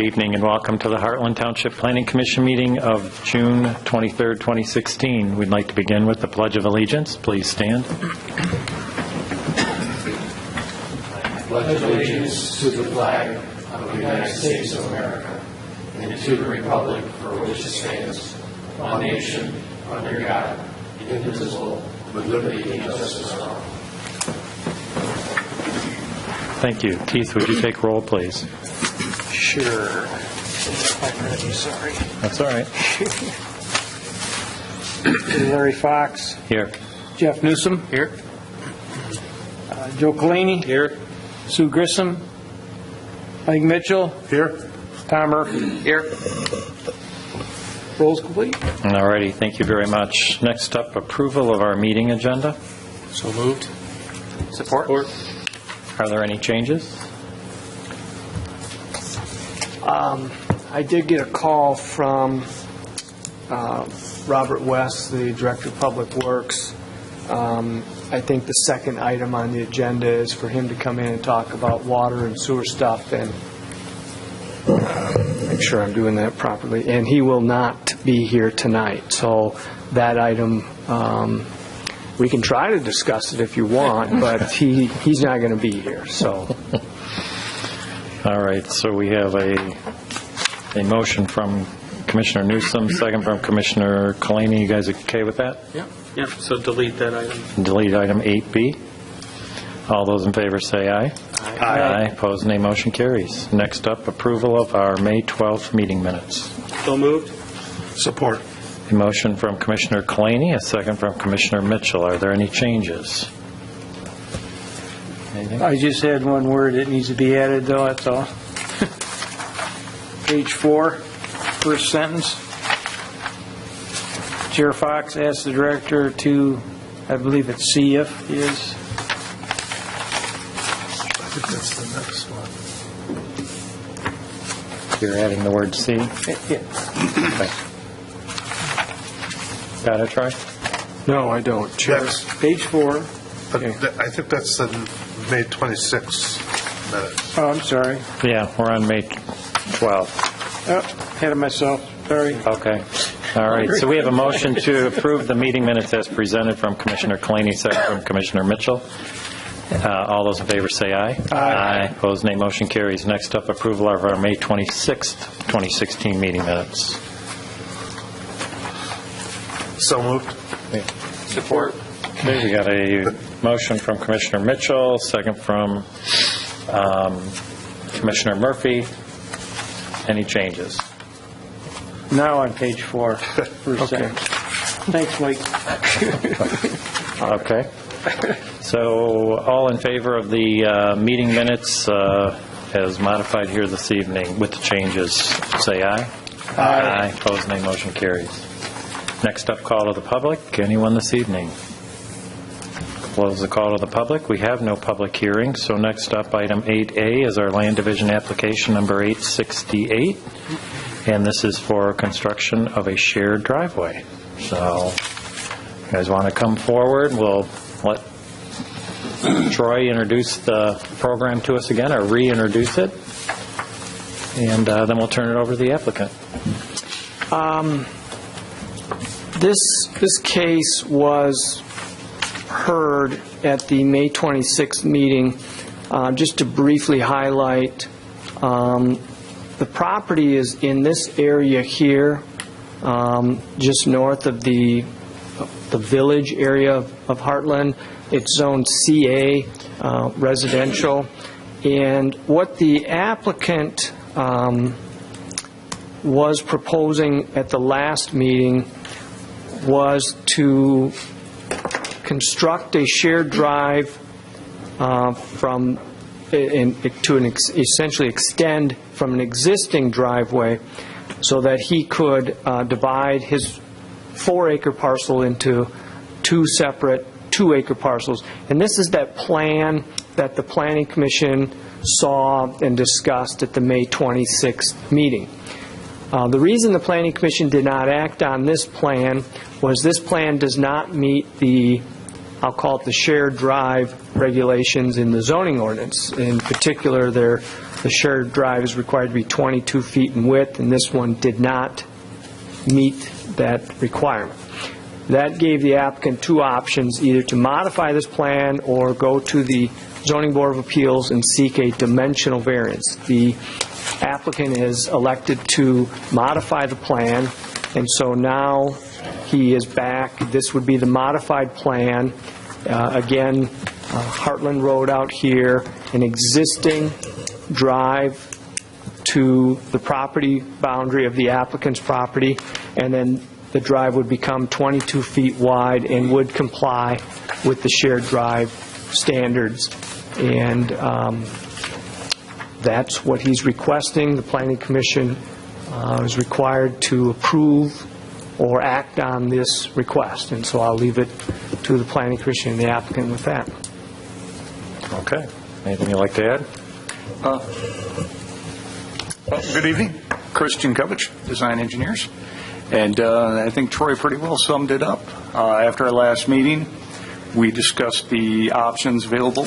Good evening and welcome to the Hartland Township Planning Commission meeting of June 23rd, 2016. We'd like to begin with the Pledge of Allegiance. Please stand. I pledge allegiance to the flag of the United States of America and to the republic for which it stands, one nation, under God, indivisible, with liberty and justice for all. Thank you. Keith, would you take roll, please? Sure. I'm ready, sorry. That's all right. Larry Fox. Here. Jeff Newsom. Here. Joe Kalini. Here. Sue Grissom. Mike Mitchell. Here. Tom Murphy. Here. Roll's complete. All righty. Thank you very much. Next up, approval of our meeting agenda. So moved. Support. Are there any changes? I did get a call from Robert West, the Director of Public Works. I think the second item on the agenda is for him to come in and talk about water and sewer stuff and make sure I'm doing that properly. And he will not be here tonight. So that item, we can try to discuss it if you want, but he's not going to be here. So. All right. So we have a motion from Commissioner Newsom, second from Commissioner Kalani. You guys okay with that? Yeah, so delete that item. Delete item 8B. All those in favor say aye. Aye. Opposed, nay. Motion carries. Next up, approval of our May 12th meeting minutes. So moved. Support. A motion from Commissioner Kalani, a second from Commissioner Mitchell. Are there any changes? Anything? I just had one word that needs to be added, though, that's all. Page 4, first sentence. Chair Fox asked the director to, I believe it's see if he is. I think that's the next one. You're adding the word C? Yeah. Okay. Got it, Troy? No, I don't. Chair. Page 4. But Okay. I think that's the May 26th minute. Oh, I'm sorry. Yeah, we're on May 12th. Oh, ahead of myself. Sorry. Okay. All right. So we have a motion to approve the meeting minutes as presented from Commissioner Kalani, second from Commissioner Mitchell. All those in favor say aye. Aye. Opposed, nay. Motion carries. Next up, approval of our May 26th, 2016 meeting minutes. So moved. Support. Okay, we got a motion from Commissioner Mitchell, second from Commissioner Murphy. Any changes? Now on page 4. First sentence. Thanks, Mike. Okay. So all in favor of the meeting minutes as modified here this evening with the changes, say aye. Aye. Opposed, nay. Motion carries. Next up, call to the public. Anyone this evening? Close the call to the public. We have no public hearing. So next up, item 8A is our land division application number 868. And this is for construction of a shared driveway. So if you guys want to come forward, we'll let Troy introduce the program to us again, or reintroduce it. And then we'll turn it over to the applicant. This case was heard at the May 26th meeting. Just to briefly highlight, the property is in this area here, just north of the village area of Hartland. It's zoned CA, residential. And what the applicant was proposing at the last meeting was to construct a shared drive essentially extend from an existing driveway so that he could divide his 4-acre parcel into 2 separate 2-acre parcels. And this is that plan that the Planning Commission saw and discussed at the May 26th meeting. The reason the Planning Commission did not act on this plan was this plan does not meet the I'll call it the shared drive regulations in the zoning ordinance. In particular, the shared drive is required to be 22 feet in width, and this one did not meet that requirement. That gave the applicant two options, either to modify this plan or go to the Zoning Board of Appeals and seek a dimensional variance. The applicant is elected to modify the plan, and so now he is back. This would be the modified plan. Again, Hartland Road out here, an existing drive to the property boundary of the applicant's property, and then the drive would become 22 feet wide and would comply with the shared drive standards. And that's what he's requesting. The Planning Commission is required to approve or act on this request. And so I'll leave it to the Planning Commission and the applicant with that. Okay. Anything you'd like to add? Good evening. Chris Jankovich, Design Engineers. And I think Troy pretty well summed it up. After our last meeting, we discussed the options available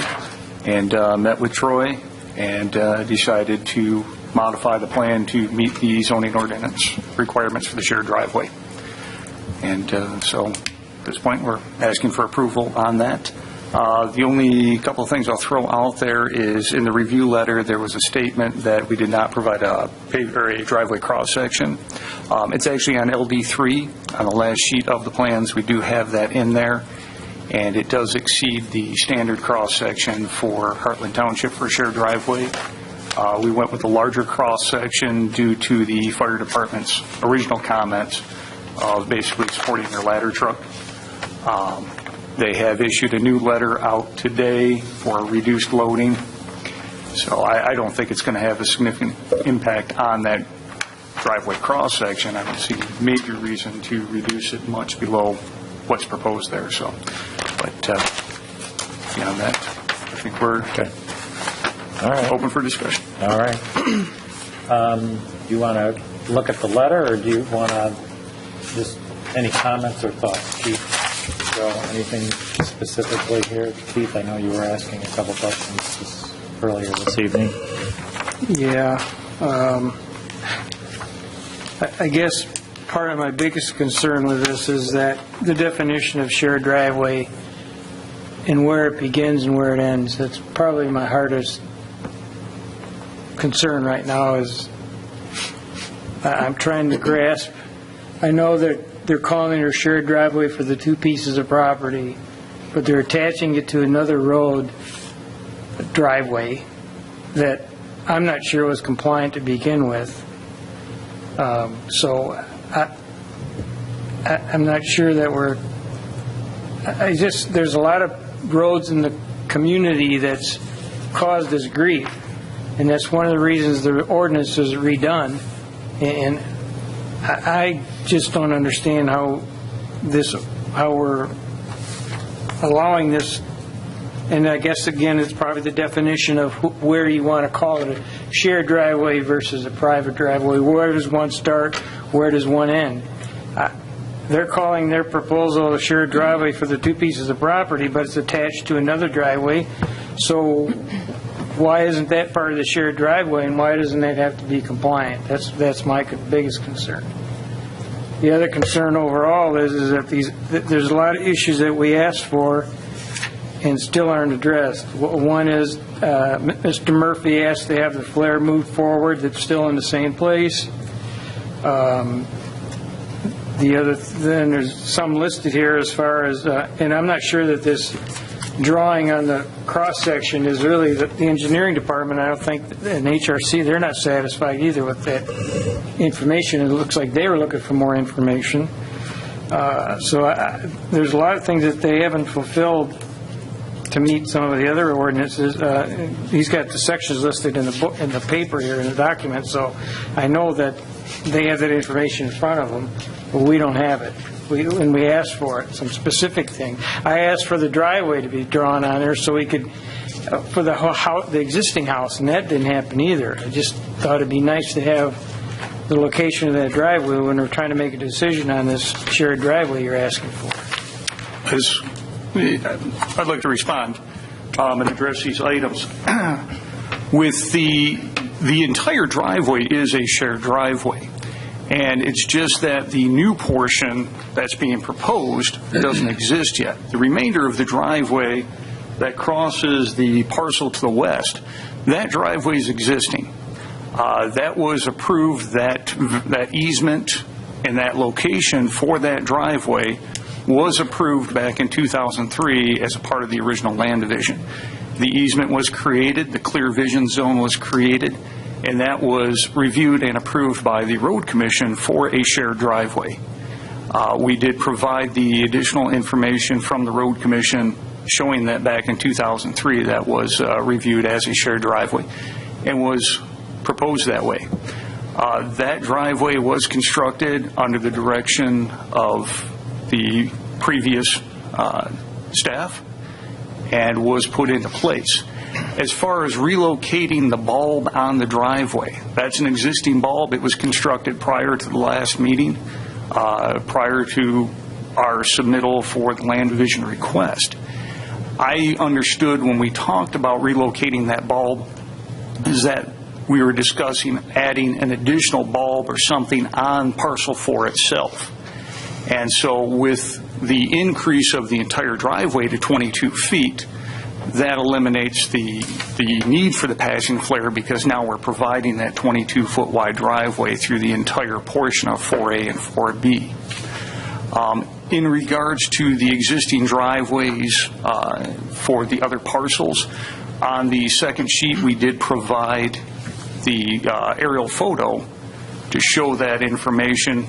and met with Troy and decided to modify the plan to meet the zoning ordinance requirements for the shared driveway. And so at this point, we're asking for approval on that. The only couple of things I'll throw out there is in the review letter, there was a statement that we did not provide a driveway cross-section. It's actually on LD3 on the last sheet of the plans. We do have that in there, and it does exceed the standard cross-section for Hartland Township for a shared driveway. We went with a larger cross-section due to the fire department's original comments of basically supporting their ladder truck. They have issued a new letter out today for reduced loading, so I don't think it's going to have a significant impact on that driveway cross-section. I don't see a major reason to reduce it much below what's proposed there. So, but beyond that, I think we're open for discussion. All right. Do you want to look at the letter, or do you want to just any comments or thoughts, Keith? So anything specifically here? Keith, I know you were asking a couple questions earlier this evening. Yeah. I guess part of my biggest concern with this is that the definition of shared driveway and where it begins and where it ends, that's probably my hardest concern right now. Is I'm trying to grasp. I know that they're calling it a shared driveway for the two pieces of property, but they're attaching it to another road driveway that I'm not sure was compliant to begin with. So I'm not sure that there's a lot of roads in the community that's caused this grief, and that's one of the reasons the ordinance is redone. And I just don't understand how we're allowing this. And I guess, again, it's probably the definition of where you want to call it a shared driveway versus a private driveway. Where does one start? Where does one end? They're calling their proposal a shared driveway for the two pieces of property, but it's attached to another driveway. So why isn't that part of the shared driveway, and why doesn't that have to be compliant? That's my biggest concern. The other concern overall is that there's a lot of issues that we asked for and still aren't addressed. One is Mr. Murphy asked to have the flare moved forward. That's still in the same place. Then there's some listed here as far as, and I'm not sure that this drawing on the cross-section is really the engineering department. I don't think, in HRC, they're not satisfied either with that information. It looks like they were looking for more information. So there's a lot of things that they haven't fulfilled to meet some of the other ordinances. He's got the sections listed in the book, in the paper here, in the document, so I know that they have that information in front of them, but we don't have it. And we asked for it, some specific thing. I asked for the driveway to be drawn on there so we could, for the existing house, and that didn't happen either. I just thought it'd be nice to have the location of that driveway when we're trying to make a decision on this shared driveway you're asking for. I'd like to respond and address these items. With the entire driveway is a shared driveway, and it's just that the new portion that's being proposed doesn't exist yet. The remainder of the driveway that crosses the parcel to the west, that driveway is existing. That was approved, that easement and that location for that driveway was approved back in 2003 as a part of the original land division. The easement was created, the clear vision zone was created, and that was reviewed and approved by the Road Commission for a shared driveway. We did provide the additional information from the Road Commission showing that back in 2003 that was reviewed as a shared driveway and was proposed that way. That driveway was constructed under the direction of the previous staff and was put into place. As far as relocating the bulb on the driveway, that's an existing bulb. It was constructed prior to the last meeting, prior to our submittal for the land division request. I understood when we talked about relocating that bulb is that we were discussing adding an additional bulb or something on parcel 4 itself. And so with the increase of the entire driveway to 22 feet, that eliminates the need for the passing flare because now we're providing that 22-foot wide driveway through the entire portion of 4A and 4B. In regards to the existing driveways for the other parcels, on the second sheet we did provide the aerial photo to show that information.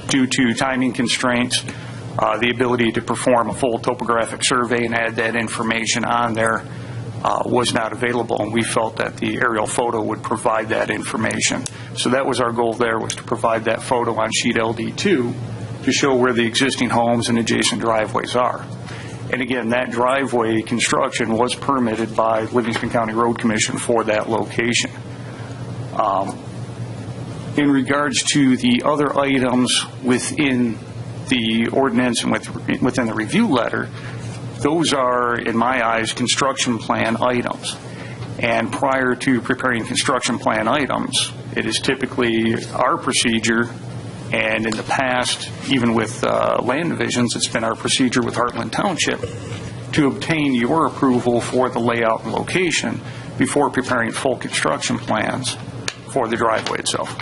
Due to timing constraints, the ability to perform a full topographic survey and add that information on there was not available, and we felt that the aerial photo would provide that information. So that was our goal there, was to provide that photo on sheet LD2 to show where the existing homes and adjacent driveways are. And again, that driveway construction was permitted by Livingston County Road Commission for that location. In regards to the other items within the ordinance and within the review letter, those are, in my eyes, construction plan items. And prior to preparing construction plan items, it is typically our procedure, and in the past, even with land divisions, it's been our procedure with Hartland Township to obtain your approval for the layout and location before preparing full construction plans for the driveway itself.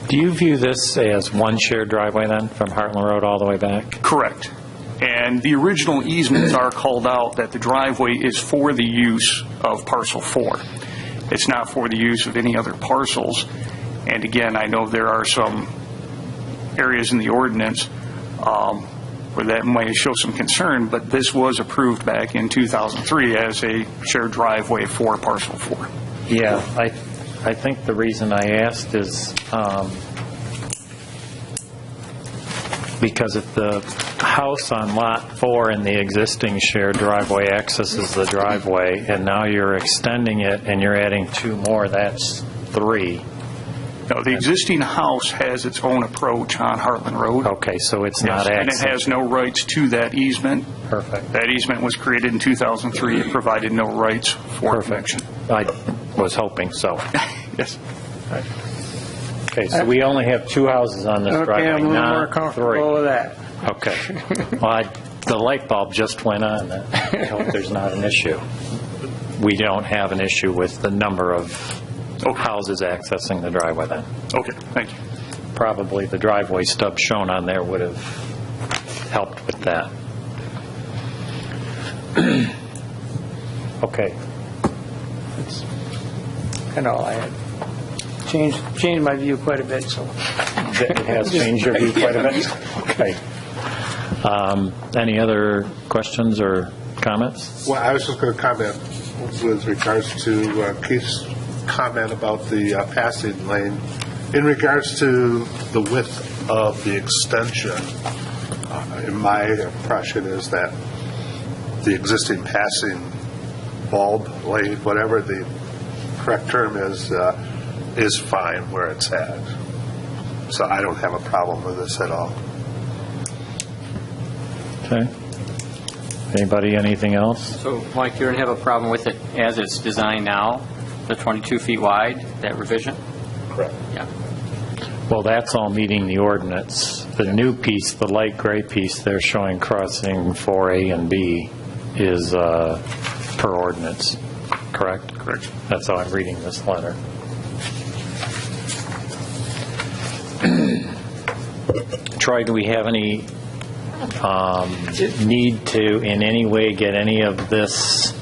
Do you view this as one shared driveway then, from Hartland Road all the way back? Correct. And the original easements are called out that the driveway is for the use of parcel 4. It's not for the use of any other parcels. And again, I know there are some areas in the ordinance where that may show some concern, but this was approved back in 2003 as a shared driveway for parcel 4. Yeah, I think the reason I asked is because if the house on lot 4 in the existing shared driveway accesses the driveway, and now you're extending it and you're adding 2 more, that's 3. No, the existing house has its own approach on Hartland Road. Okay, so it's not And access. it has no rights to that easement. Perfect. That easement was created in 2003. It provided no rights for connection. I was hoping so. Yes. Okay, so we only have 2 houses on this Okay, driveway, I'm a little more not 3. comfortable with that. Okay. Well, the light bulb just went on. I hope there's not an issue. We don't have an issue with the number of houses accessing the driveway then. Okay, thank you. Probably the driveway stub shown on there would have helped with that. Okay. That's kind of all I had. Changed my view quite a bit, so. It has changed your view quite a bit? Okay. Any other questions or comments? Well, I was just going to comment with regards to Keith's comment about the passing lane. In regards to the width of the extension, in my impression is that the existing passing bulb lane, whatever the correct term is fine where it's at. So I don't have a problem with this at all. Okay. Anybody, anything else? So, Mike, you don't have a problem with it as it's designed now, the 22 feet wide, that revision? Correct. Yeah. Well, that's all meeting the ordinance. The new piece, the light gray piece, they're showing crossing for A and B is per ordinance, correct? Correct. That's how I'm reading this letter. Troy, do we have any need to in any way get any of this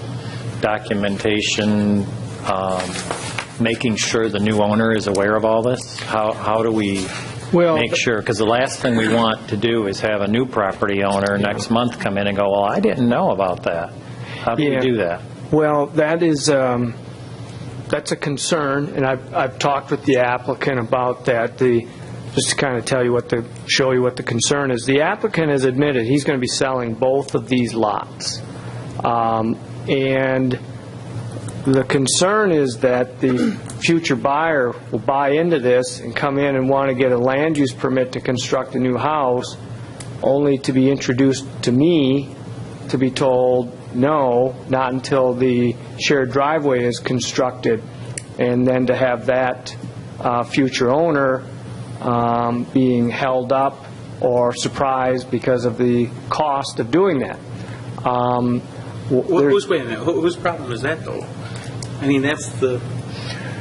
documentation, making sure the new owner is aware of all this? How do we make sure? Because the last thing we want to do is have a new property owner next month come in and go, well, I didn't know about that. How do you do that? Well, that is, that's a concern, and I've talked with the applicant about that. Just to kind of show you what the concern is. The applicant has admitted he's going to be selling both of these lots. And the concern is that the future buyer will buy into this and come in and want to get a land use permit to construct a new house, only to be introduced to me to be told, no, not until the shared driveway is constructed, and then to have that future owner being held up or surprised because of the cost of doing that. Wait a minute. Whose problem is that, though? I mean, that's the...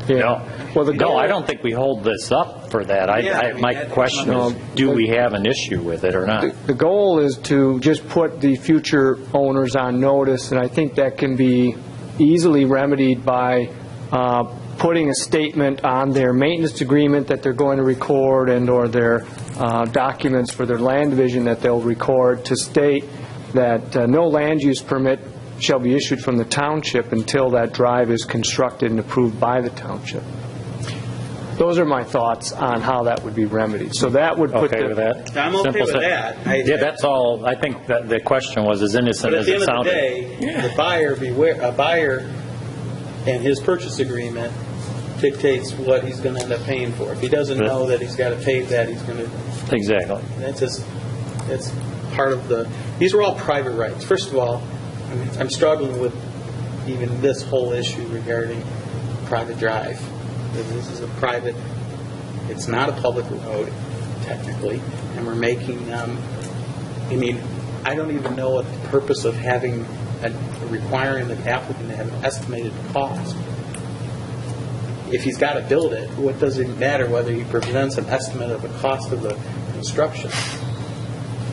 Well, I don't think we hold this up for that. My question is, do we have an issue with it or not? The goal is to just put the future owners on notice, and I think that can be easily remedied by putting a statement on their maintenance agreement that they're going to record and or their documents for their land division that they'll record to state that no land use permit shall be issued from the township until that drive is constructed and approved by the township. Those are my thoughts on how that would be remedied. So that would put with that? I'm okay with that. That's all. I think that the question was as innocent as it sounded. But at the end of the day, a buyer and his purchase agreement dictates what he's going to end up paying for. If he doesn't know that he's got to pay that, he's going to... Exactly. That's part of the... These are all private rights. First of all, I'm struggling with even this whole issue regarding private drive. This is a private... It's not a public road, technically, and we're making... I don't even know what the purpose of having... requiring the applicant to have an estimated cost. If he's got to build it, what does it matter whether he presents an estimate of the cost of the construction?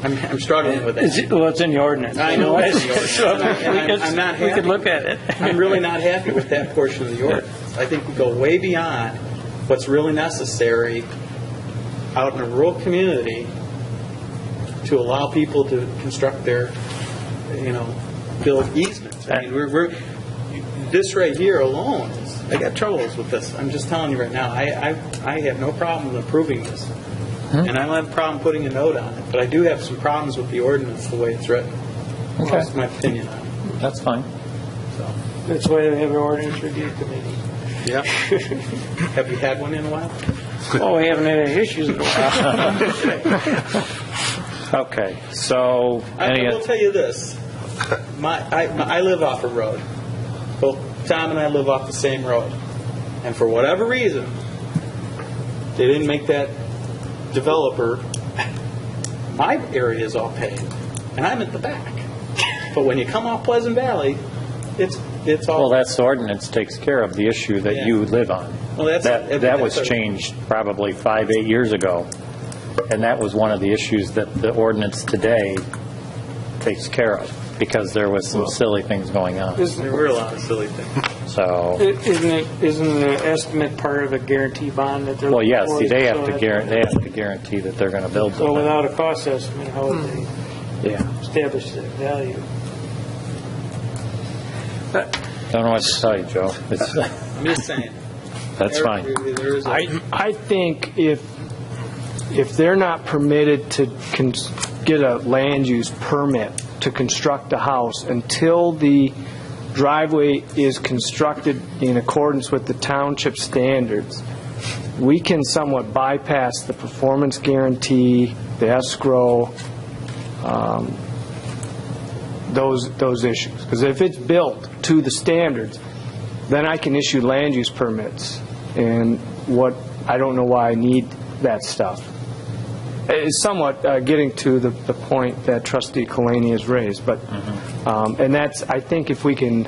I'm struggling with that. It's in the ordinance. I know it's in the ordinance. I'm not happy. We could look at it. I'm really not happy with that portion of the ordinance. I think we go way beyond what's really necessary out in a rural community to allow people to construct their, build easements. I mean, this right here alone, I got troubles with this. I'm just telling you right now, I have no problem approving this. And I don't have a problem putting a note on it, but I do have some problems with the ordinance the way it's written. Okay. That's my opinion on it. That's fine. That's why they have an ordinance review committee. Yeah. Have you had one in a while? Oh, we haven't had any issues in a while. Okay, so... I will tell you this. I live off a road. Both Tom and I live off the same road. And for whatever reason, they didn't make that developer, my area is all paved, and I'm at the back. But when you come off Pleasant Valley, it's all... Well, that's the ordinance takes care of the issue that you live on. Well, that was changed probably 5-8 years ago, and that was one of the issues that the ordinance today takes care of, because there was some silly things going on. There were a lot of silly things. So... Isn't the estimate part of a guarantee bond that they're Well, yes, looking for? they have to guarantee that they're going to build So them. without a cost estimate, how would they establish that value? Don't know what to tell you, Joe. I'm just saying. That's fine. There is I think if they're not permitted to get a land use permit to construct a house until the driveway is constructed in accordance with the township standards, we can somewhat bypass the performance guarantee, the escrow, those issues. Because if it's built to the standards, then I can issue land use permits. And I don't know why I need that stuff. It's somewhat getting to the point that Trustee Kalani has raised, but and that's, I think, if we can.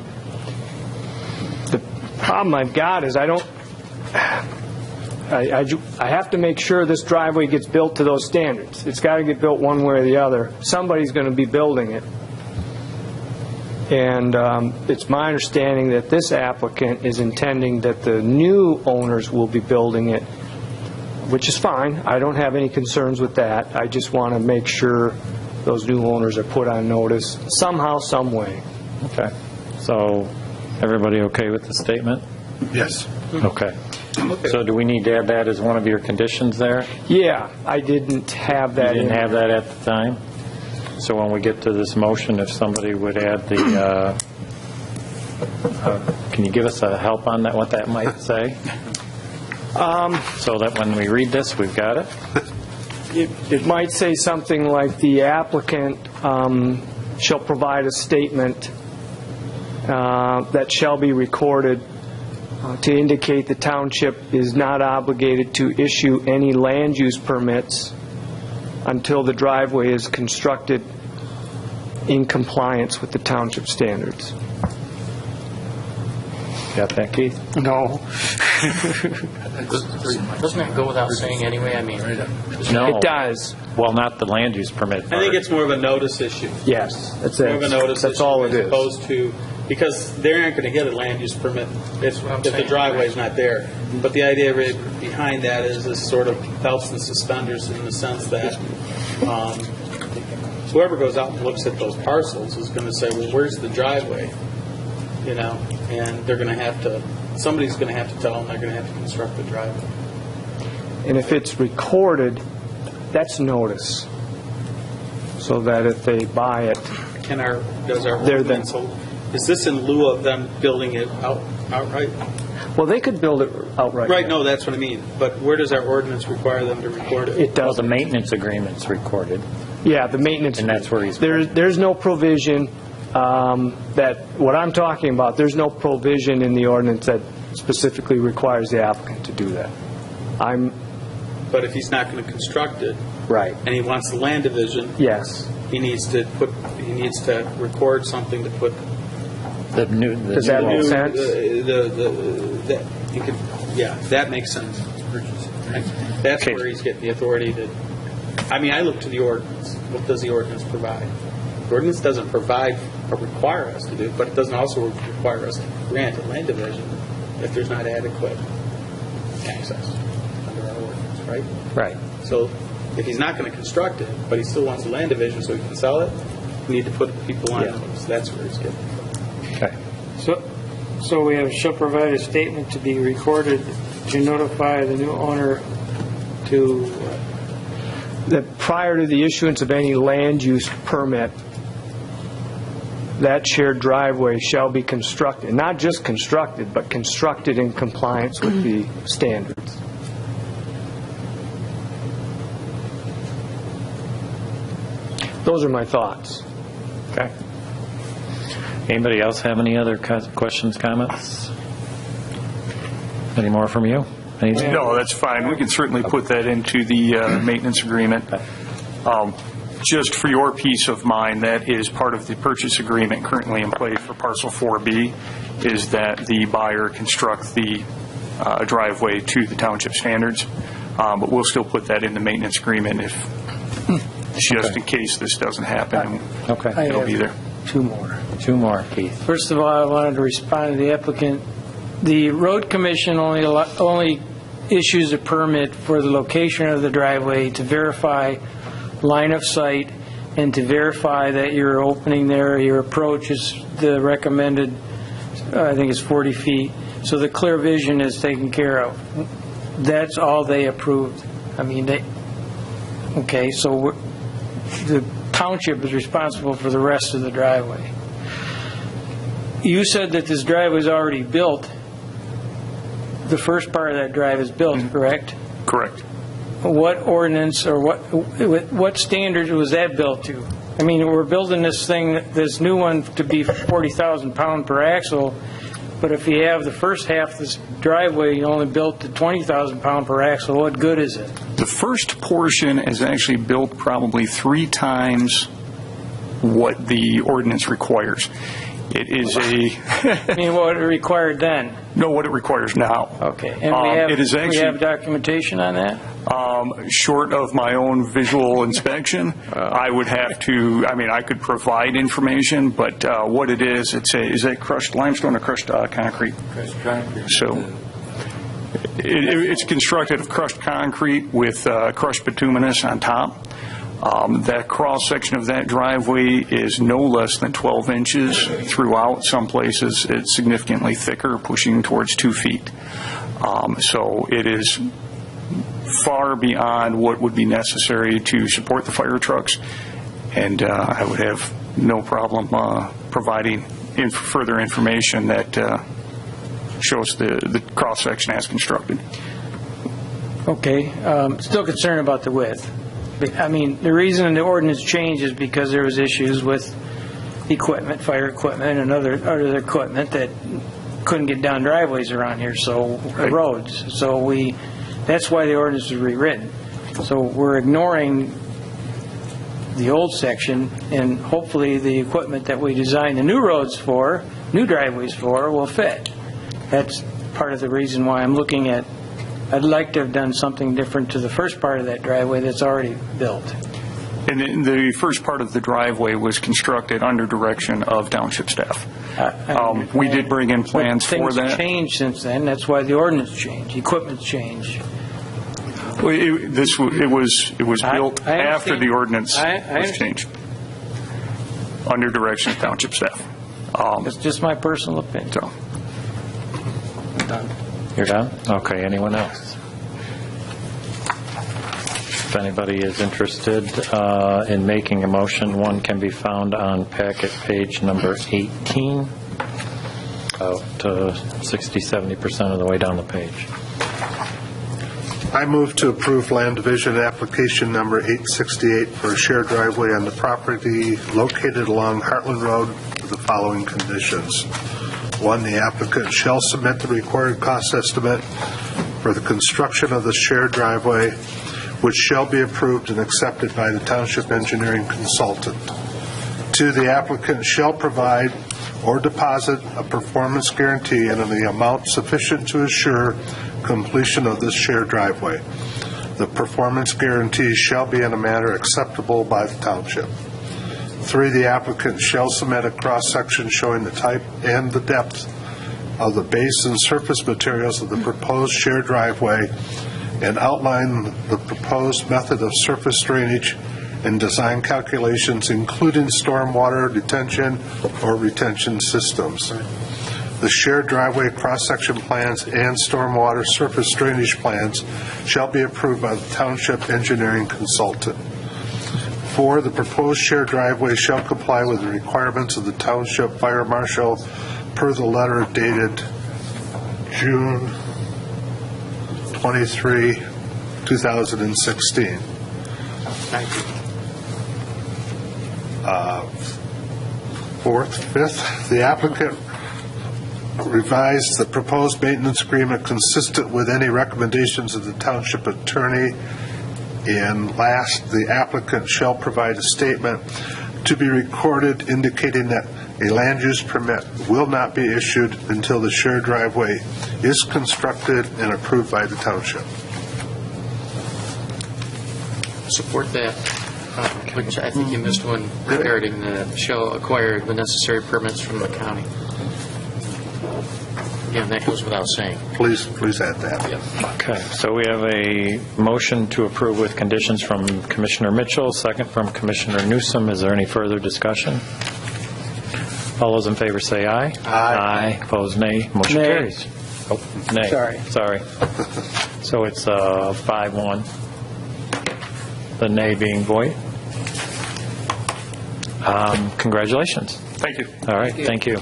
The problem I've got is I have to make sure this driveway gets built to those standards. It's got to get built one way or the other. Somebody's going to be building it. And it's my understanding that this applicant is intending that the new owners will be building it, which is fine. I don't have any concerns with that. I just want to make sure those new owners are put on notice somehow, some way. Okay. So, everybody okay with the statement? Yes. Okay. So do we need to add that as one of your conditions there? Yeah, I didn't have that You didn't in. have that at the time? So when we get to this motion, if somebody would add the, can you give us a help on that, what that might say? So that when we read this, we've got it? It might say something like the applicant shall provide a statement that shall be recorded to indicate the township is not obligated to issue any land use permits until the driveway is constructed in compliance with the township standards. Got that, Keith? No. Doesn't that go without saying anyway? I mean, No. It does. Well, not the land use permit I part. think it's more of a notice issue. Yes. That's More of a notice That's issue all it as is. opposed to, because they aren't going to get a land use permit if the driveway's not there. But the idea behind that is this sort of belts and suspenders in the sense that whoever goes out and looks at those parcels is going to say, well, where's the driveway? You know, and they're going to have to, somebody's going to have to tell them they're going to have to construct the driveway. And if it's recorded, that's notice. So that if they buy it, Does our They're the- ordinance hold? Is this in lieu of them building it outright? well, they could build it outright. Right, no, that's what I mean. But where does our ordinance require them to record it? It Well, does. the maintenance agreement's recorded, Yeah, the maintenance. and that's where he's... There's no provision that, what I'm talking about, there's no provision in the ordinance that specifically requires the applicant to do that. But if he's not going to construct it, Right. and he wants the land division, Yes. he needs to record something to put. The Does that make sense? That makes sense. That's Okay. where he's getting the authority to, I mean, I look to the ordinance. What does the ordinance provide? The ordinance doesn't provide or require us to do it, but it doesn't also require us to grant a land division if there's not adequate access under our ordinance, right? Right. So if he's not going to construct it, but he still wants a land division so he can sell it, we need to put people on notice. That's where he's getting it. Okay. So we have shall provide a statement to be recorded to notify the new owner to, That prior to the issuance of any land use permit, that shared driveway shall be constructed, not just constructed, but constructed in compliance with the standards. Those are my thoughts. Okay. Anybody else have any other questions, comments? Any more from you? Anything? No, that's fine. We can certainly put that into the maintenance agreement. Just for your peace of mind, that is part of the purchase agreement currently in place for parcel 4B, is that the buyer construct the driveway to the township standards. But we'll still put that in the maintenance agreement just in case this doesn't happen. Okay. It'll be there. two more. Two more, Keith. First of all, I wanted to respond to the applicant. The road commission only issues a permit for the location of the driveway to verify line of sight and to verify that your opening there, your approach is the recommended, I think it's 40 feet. So the clear vision is taken care of. That's all they approved. I mean, okay, so the township is responsible for the rest of the driveway. You said that this driveway is already built. The first part of that drive is built, correct? Correct. What ordinance or what standard was that built to? I mean, we're building this thing, this new one, to be 40,000 pound per axle, but if you have the first half of this driveway, you only built to 20,000 pound per axle, what good is it? The first portion is actually built probably 3 times what the ordinance requires. It is I mean, what it required then? no, what it requires now. Okay, and it is we actually, have documentation on that? short of my own visual inspection, I would have to, I mean, I could provide information, but what it is that crushed limestone or crushed concrete? Crushed concrete. So it's constructed of crushed concrete with crushed bituminous on top. That cross-section of that driveway is no less than 12 inches throughout. Some places it's significantly thicker, pushing towards 2 feet. So it is far beyond what would be necessary to support the fire trucks, and I would have no problem providing further information that shows the cross-section as constructed. Okay, still concerned about the width. I mean, the reason the ordinance changed is because there was issues with equipment, fire equipment, and other equipment that couldn't get down driveways around here, so Right. roads. So that's why the ordinance was rewritten. So we're ignoring the old section, and hopefully the equipment that we designed the new roads for, new driveways for, will fit. That's part of the reason why I'm looking at, I'd like to have done something different to the first part of that driveway that's already built. And the first part of the driveway was constructed under direction of township staff. We did bring in plans for that. Things changed since then. That's why the ordinance changed. Equipment's changed. Well, it was built I after understand. the ordinance I was understand. changed, under direction of township staff. It's just my personal opinion. So, You're done? Okay, anyone else? If anybody is interested in making a motion, one can be found on packet page number 18, about 60-70% of the way down the page. I move to approve land division application number 868 for a shared driveway on the property located along Hartland Road with the following conditions. 1, the applicant shall submit the required cost estimate for the construction of the shared driveway, which shall be approved and accepted by the township engineering consultant. 2, the applicant shall provide or deposit a performance guarantee in the amount sufficient to assure completion of this shared driveway. The performance guarantee shall be in a manner acceptable by the township. 3, the applicant shall submit a cross-section showing the type and the depth of the base and surface materials of the proposed shared driveway and outline the proposed method of surface drainage and design calculations, including stormwater detention or retention systems. The shared driveway cross-section plans and stormwater surface drainage plans shall be approved by the township engineering consultant. 4, the proposed shared driveway shall comply with the requirements of the township fire marshal per the letter dated June 23, 2016. Thank you. 4th, 5th, the applicant revise the proposed maintenance agreement consistent with any recommendations of the township attorney. And last, the applicant shall provide a statement to be recorded indicating that a land use permit will not be issued until the shared driveway is constructed and approved by the township. Support that, which I think you missed one regarding the shall acquire the necessary permits from the county. Again, that goes without saying. Please add that. Okay, so we have a motion to approve with conditions from Commissioner Mitchell, second from Commissioner Newsom. Is there any further discussion? All those in favor say aye. Aye. Opposed, nay. Motion Nay. carries. Oh, nay. Sorry. So it's 5-1. The nay being void. Congratulations. thank you. All right, thank you.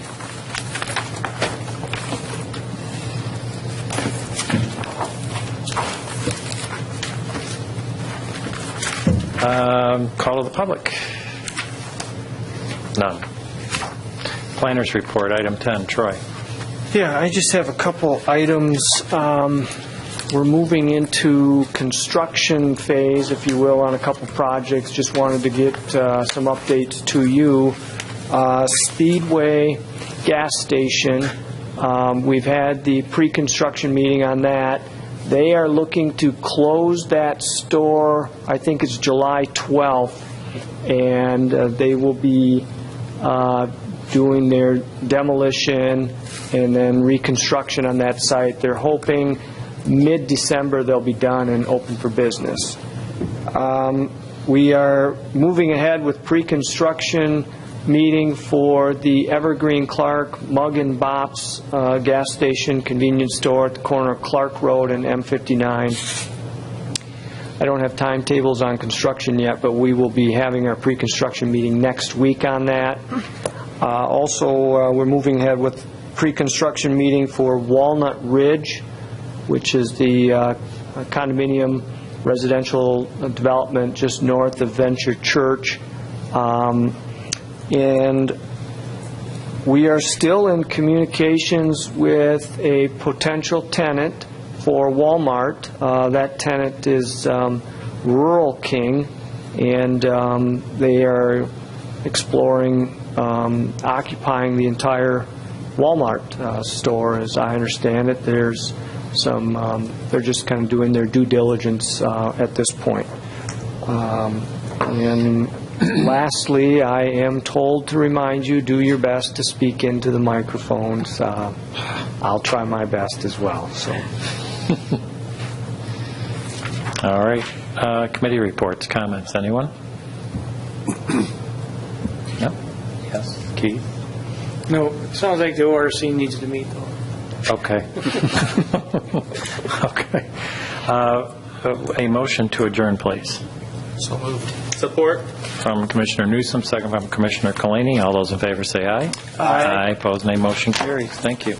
Call of the public. None. Planners report, item 10. Troy. Yeah, I just have a couple items. We're moving into construction phase, if you will, on a couple projects. Just wanted to get some updates to you. Speedway gas station, we've had the pre-construction meeting on that. They are looking to close that store, I think it's July 12th, and they will be doing their demolition and then reconstruction on that site. They're hoping mid-December they'll be done and open for business. We are moving ahead with pre-construction meeting for the Evergreen Clark Mug and Bops gas station convenience store at the corner of Clark Road and M59. I don't have timetables on construction yet, but we will be having our pre-construction meeting next week on that. Also, we're moving ahead with pre-construction meeting for Walnut Ridge, which is the condominium residential development just north of Venture Church. And we are still in communications with a potential tenant for Walmart. That tenant is Rural King, and they are exploring occupying the entire Walmart store, as I understand it. There's some, they're just kind of doing their due diligence at this point. And lastly, I am told to remind you, do your best to speak into the microphones. I'll try my best as well. So. All right. Committee reports, comments, anyone? No? Yes. Keith? No, it sounds like the ORC needs to meet, though. Okay. Okay. A motion to adjourn, please. So moved. Support. From Commissioner Newsom, second from Commissioner Kalani. All those in favor say aye. Aye. Opposed, nay. Motion carries. Thank you.